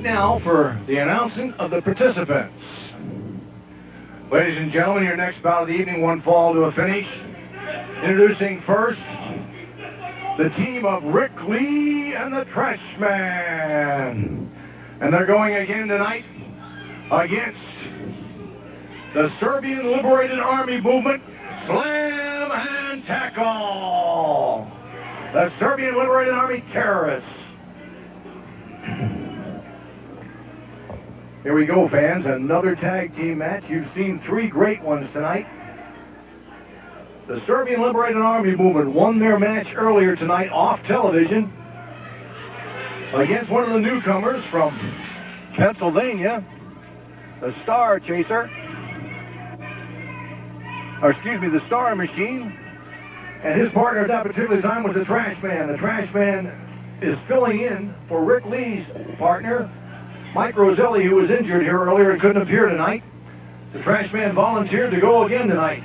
moment now for the announcement of the participants. Ladies and gentlemen, your next bout of the evening, one fall to a finish. Introducing first, the team of Rick Lee and the Trashman. And they're going again tonight against the Serbian Liberated Army movement, Slam and Tackle. The Serbian Liberated Army terrorists. Here we go, fans. Another tag team match. You've seen three great ones tonight. The Serbian Liberated Army movement won their match earlier tonight off television against one of the newcomers from Pennsylvania, the Star Chaser. Or excuse me, the Star Machine. And his partner at that particular time was the Trashman. The Trashman is filling in for Rick Lee's partner, Mike Roselli, who was injured here earlier and couldn't appear tonight. The Trashman volunteered to go again tonight.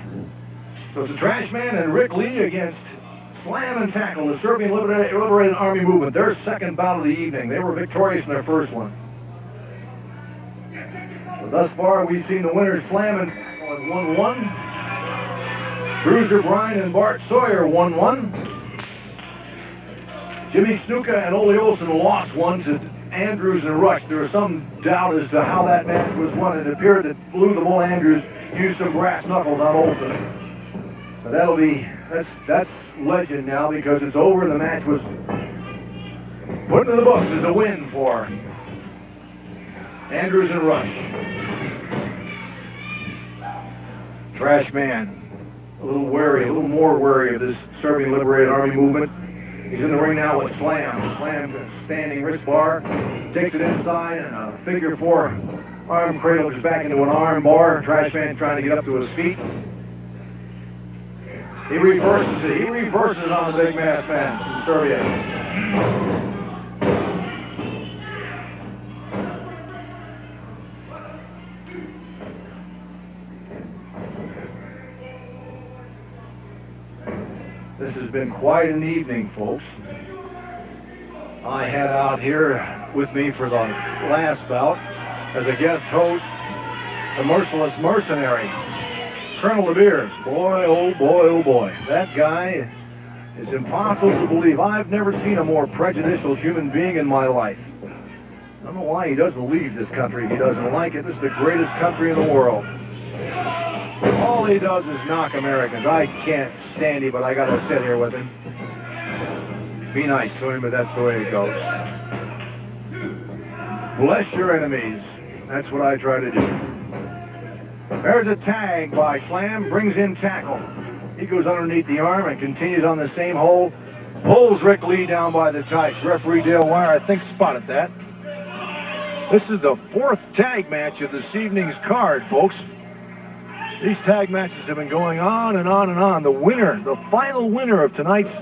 So it's the Trashman and Rick Lee against Slam and Tackle, the Serbian Liberated Army movement, their second bout of the evening. They were victorious in their first one. But thus far, we've seen the winners Slam and Tackle at 1-1. Bruiser Bryan and Bart Sawyer 1-1. Jimmy Snuka and Ole Olsen lost one to Andrews and Rush. There was some doubt as to how that match was won. It appeared that Lou the Bull Andrews used some brass knuckles on Olsen. But that's legend now because it's over. The match was put in the books as a win for Andrews and Rush. Trashman, a little more wary of this Serbian Liberated Army movement. He's in the ring now with Slam. Slam, standing wrist bar, takes it inside, and a figure four arm cradle goes back into an arm bar. Trashman trying to get up to his feet. He reverses it. He reverses on the big masked man from Serbia. This has been quite an evening, folks. I had out here with me for the last bout as a guest host, the Merciless Mercenary, Colonel LeBeers. Boy, oh boy, oh boy. That guy is impossible to believe. I've never seen a more prejudicial human being in my life. I don't know why he doesn't leave this country. He doesn't like it. This is the greatest country in the world. All he does is knock Americans. I can't stand him, but I gotta sit here with him. Be nice to him, but that's the way it goes. Bless your enemies. That's what I try to do. There's a tag by Slam, brings in Tackle. He goes underneath the arm and continues on the same hole. Pulls Rick Lee down by the tights. Referee Dale Wire, I think, spotted that. This is the fourth tag match of this evening's card, folks. These tag matches have been going on and on and on. The winner, the final winner of tonight's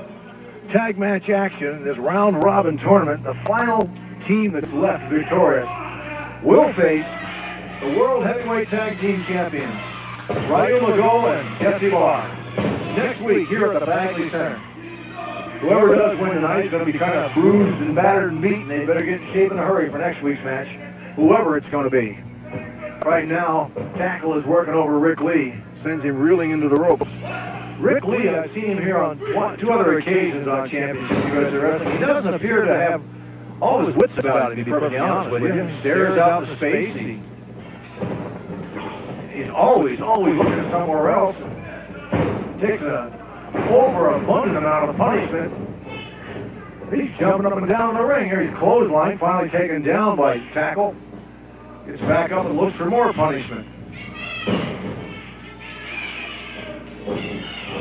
tag match action, this round-robin tournament, the final team that's left victorious, will face the World Heavyweight Tag Team Champions, Ryu Mago and Jesse Barr, next week here at the Bagley Center. Whoever does win tonight is going to be kind of bruised and battered and beaten. They better get in shape in a hurry for next week's match, whoever it's going to be. Right now, Tackle is working over Rick Lee, sends him reeling into the ropes. Rick Lee, I've seen him here on two other occasions on Championship USA Wrestling. He doesn't appear to have all his wits about him, to be perfectly honest with you. He stares out into space. He's always looking somewhere else. Takes an overabundant amount of punishment. He's jumping up and down the ring. Here he's clothesline, finally taken down by Tackle. Gets back up and looks for more punishment.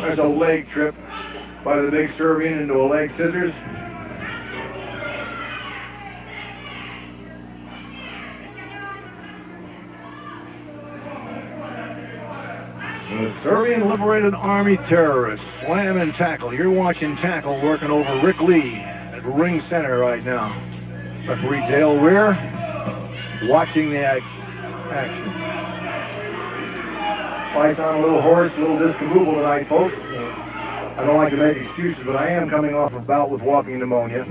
There's a leg trip by the big Serbian into a leg scissors. The Serbian Liberated Army terrorists, Slam and Tackle. You're watching Tackle working over Rick Lee at ring center right now. Referee Dale Weir watching the action. Fight's on a little hoarse, a little discombobulated tonight, folks. I don't like to make excuses, but I am coming off a bout with walking pneumonia.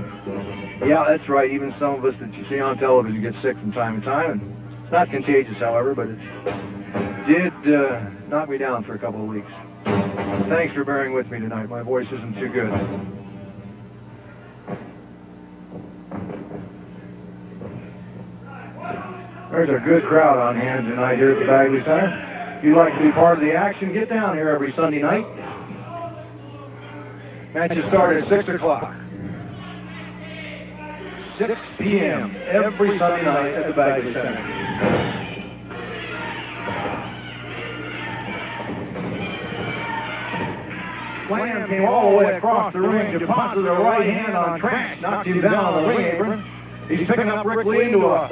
Yeah, that's right. Even some of us that you see on television get sick from time to time. And not contagious, however, but it did knock me down for a couple of weeks. Thanks for bearing with me tonight. My voice isn't too good. There's a good crowd on hand tonight here at the Bagley Center. If you'd like to be part of the action, get down here every Sunday night. Matches start at 6 o'clock. 6 p.m. every Sunday night at the Bagley Center. Slam came all the way across the ring, deposited a right hand on Trash, knocked him down on the ring apron. He's picking up Rick Lee into a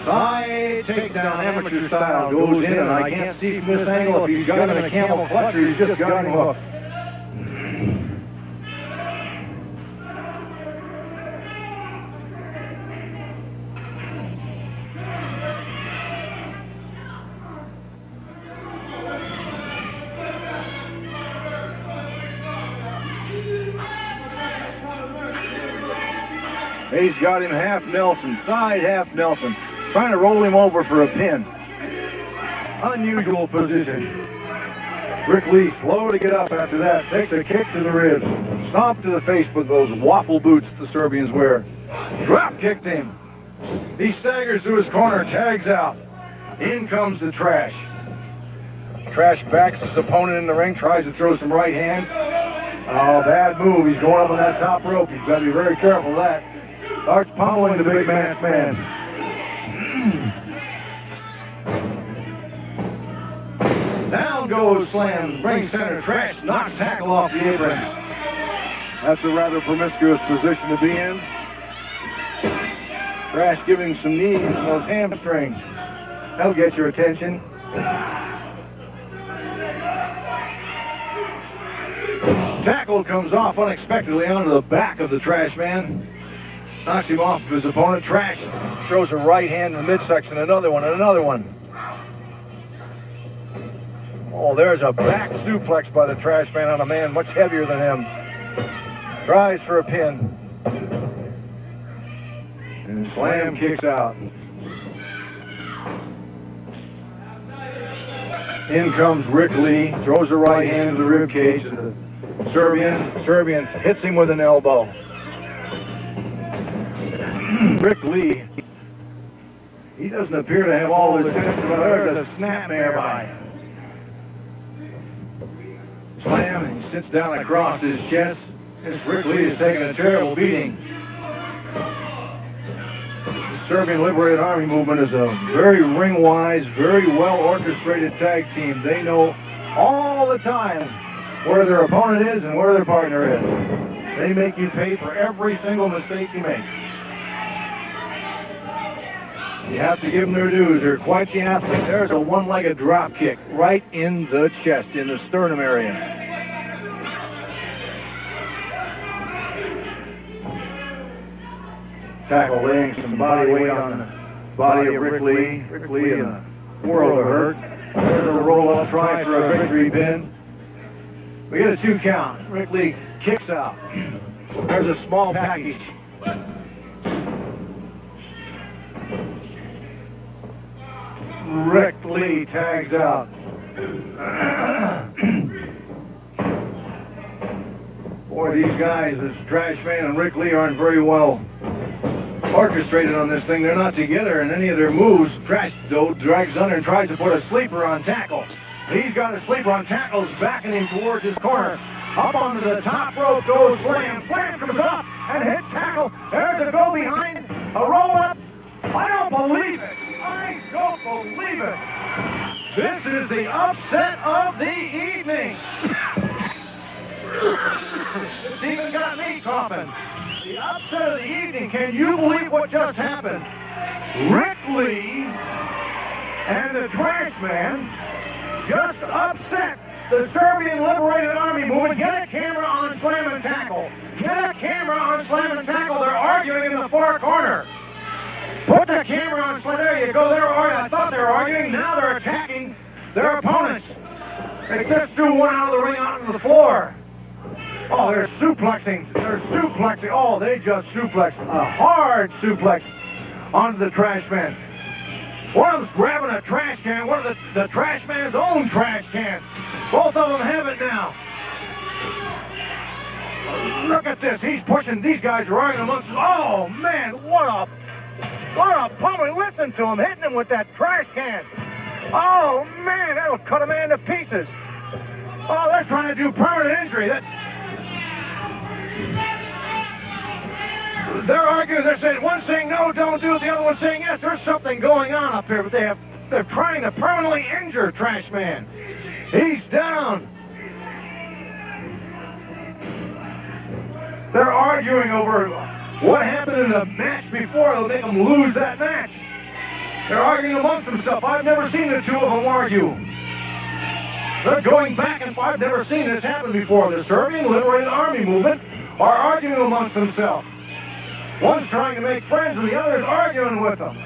side takedown, amateur style, goes in, and I can't see from this angle if he's got him in a camel clutch or he's just got him hooked. He's got him half Nelson, side half Nelson, trying to roll him over for a pin. Unusual position. Rick Lee slow to get up after that, takes a kick to the ribs, stomp to the face with those waffle boots the Serbians wear. Drop kicked him. He staggers to his corner, tags out. In comes the Trash. Trash backs his opponent in the ring, tries to throw some right hands. Oh, bad move. He's going up on that top rope. He's got to be very careful of that. Starts pummeling the big masked man. Down goes Slam. Ring center. Trash knocks tackle off the apron. That's a rather promiscuous position to be in. Trash giving some knees and those hamstrings. That'll get your attention. Tackle comes off unexpectedly onto the back of the Trash man. Knocks him off of his opponent. Trash throws a right hand in the midsection. Another one and another one. Oh, there's a back suplex by the Trash man on a man much heavier than him. Tries for a pin. And Slam kicks out. In comes Rick Lee. Throws a right hand to the rib cage. The Serbian hits him with an elbow. Rick Lee, he doesn't appear to have all his sense, but there's a snapmare by. Slam, and he sits down across his chest. This Rick Lee is taking a terrible beating. The Serbian Liberation Army movement is a very ring-wise, very well-orchestrated tag team. They know all the time where their opponent is and where their partner is. They make you pay for every single mistake you make. You have to give them their dues. They're quite the athletes. There's a one-legged drop kick right in the chest, in the sternum area. Tackle laying some body weight on the body of Rick Lee. Rick Lee in a world of hurt. There's a roll-up try for a victory pin. We get a 2 count. Rick Lee kicks out. There's a small package. Rick Lee tags out. Boy, these guys, this Trash man and Rick Lee, aren't very well orchestrated on this thing. They're not together in any of their moves. Trash, though, drags under and tries to put a sleeper on tackle. He's got a sleeper on tackles, backing him towards his corner. Up onto the top rope goes Slam. Slam comes up and hits tackle. There's a go behind, a roll up. I don't believe it. I don't believe it. This is the upset of the evening. It's even got me coughing. The upset of the evening. Can you believe what just happened? Rick Lee and the Trash man just upset the Serbian Liberation Army movement. Get a camera on Slam and Tackle. Get a camera on Slam and Tackle. They're arguing in the far corner. Put the camera on Slam. There you go. I thought they were arguing. Now they're attacking their opponents. They just threw one out of the ring onto the floor. Oh, they're suplexing. They're suplexing. Oh, they just suplexed. A hard suplex onto the trash man. One of them's grabbing a trash can. One of the trash man's own trash can. Both of them have it now. Look at this. He's pushing. These guys are arguing amongst them. Oh, man, what a pummel. Listen to him hitting him with that trash can. Oh, man, that'll cut a man to pieces. Oh, they're trying to do permanent injury. They're arguing. They're saying, one's saying no, don't do it. The other one's saying yes. There's something going on up here, but they're trying to permanently injure Trash Man. He's down. They're arguing over what happened in the match before. They'll make them lose that match. They're arguing amongst themselves. I've never seen the two of them argue. They're going back and forth. I've never seen this happen before. The Serbian Liberation Army movement are arguing amongst themselves. One's trying to make friends and the other's arguing with them.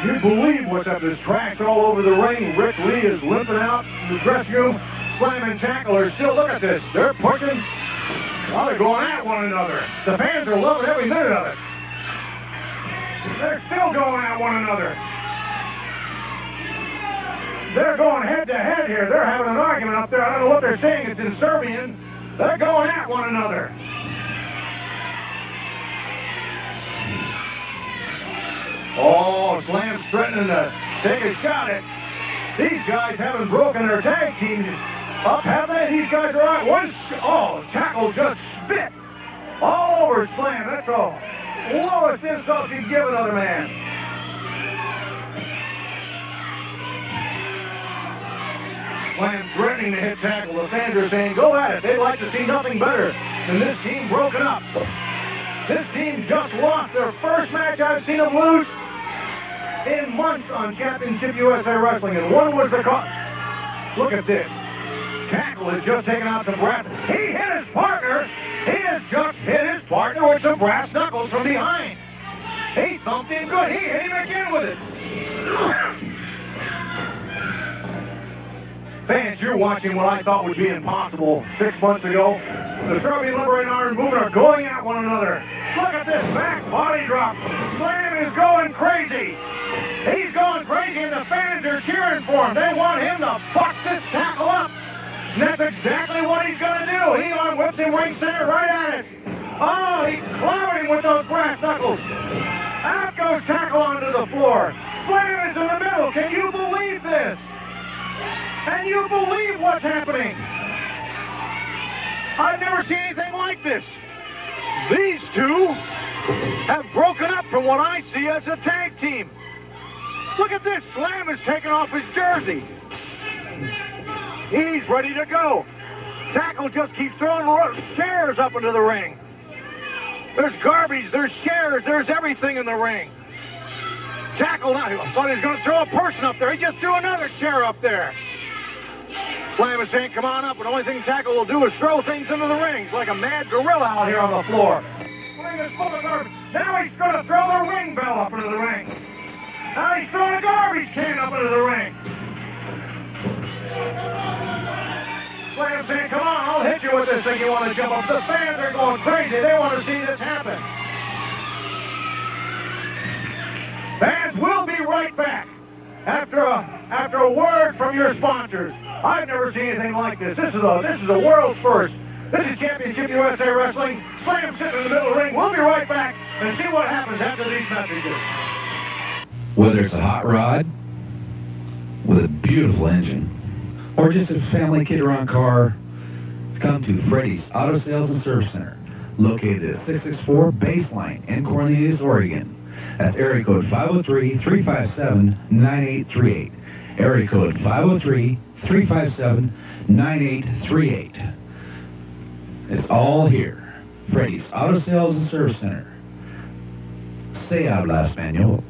You believe what's up? There's trash all over the ring. Rick Lee is limping out in the dressing room, slamming tacklers. Still, look at this. They're pushing. Well, they're going at one another. The fans are loving every minute of it. They're still going at one another. They're going head to head here. They're having an argument up there. I don't know what they're saying. It's in Serbian. They're going at one another. Oh, Slam's threatening to take a shot at these guys. Haven't broken their tag team up, have they? These guys are out. Tackle just spit all over Slam. That's the lowest insult you can give another man. Slam threatening to hit tackle. The fans are saying, go at it. They'd like to see nothing better than this team broken up. This team just lost their first match I've seen them lose in months on Championship USA Wrestling, and one was the look at this. Tackle has just taken out some brass. He hit his partner. He has just hit his partner with some brass knuckles from behind. He thumped him good. He hit him again with it. Fans, you're watching what I thought would be impossible 6 months ago. The Serbian Liberation Army movement are going at one another. Look at this back body drop. Slam is going crazy. He's going crazy, and the fans are cheering for him. They want him to fuck this tackle up. And that's exactly what he's going to do. He whips him ring center right at it. Oh, he clobbered him with those brass knuckles. Out goes tackle onto the floor. Slam is in the middle. Can you believe this? Can you believe what's happening? I've never seen anything like this. These two have broken up from what I see as a tag team. Look at this. Slam is taking off his jersey. He's ready to go. Tackle just keeps throwing chairs up into the ring. There's garbage, there's chairs, there's everything in the ring. Tackle now. I thought he was going to throw a person up there. He just threw another chair up there. Slam is saying, come on up, and the only thing Tackle will do is throw things into the ring. It's like a mad gorilla out here on the floor. The ring is full of garbage. Now he's going to throw the ring bell up into the ring. Now he's throwing a garbage can up into the ring. Slam saying, come on, I'll hit you with this thing. You want to jump up. The fans are going crazy. They want to see this happen. Fans, we'll be right back after a word from your sponsors. I've never seen anything like this. This is a world's first. This is Championship USA Wrestling. Slam sitting in the middle of the ring. We'll be right back and see what happens after these messages. Whether it's a hot rod with a beautiful engine or just a family kid-around car, come to Freddy's Auto Sales and Service Center, located at 664 Baseline in Cornelius, Oregon. That's area code 503-357-9838. Area code 503-357-9838. It's all here. Freddy's Auto Sales and Service Center. Se habla español.